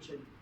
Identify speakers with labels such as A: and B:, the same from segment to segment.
A: action.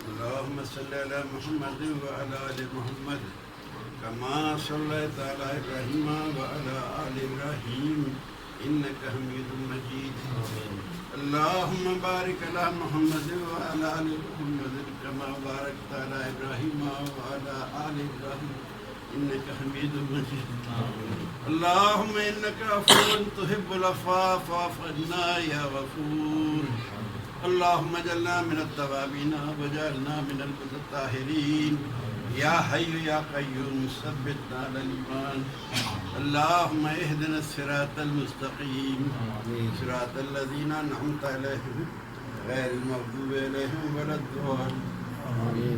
A: اللهم صل على محمد وعلى آل محمد كما صليت على إبراهيم وعلى آل إبراهيم إنك حميد مجيد. اللهم بارك على محمد وعلى آل محمد كما باركت على إبراهيم وعلى آل إبراهيم إنك حميد مجيد. اللهم إنك عفو تحب العفو فاعف عنا يا غفور. اللهم اجعلنا من التوابين واجعلنا من المتطهرين. يا حي يا قيوم ثبتنا على الإيمان. اللهم اهدنا الصراط المستقيم صراط الذين أنعمت عليهم غير المغضوب عليهم ولا الضالين. آمين.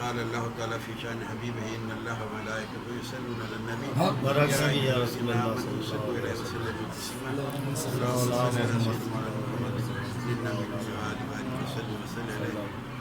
A: قال الله تعالى في شأن حبيبه إن الله وملائكته يصلون على النبي يا أيها الذين آمنوا صلوا عليه وسلموا تسليما. اللهم صل على سيدنا محمد سيدنا وسلم وسلم عليه.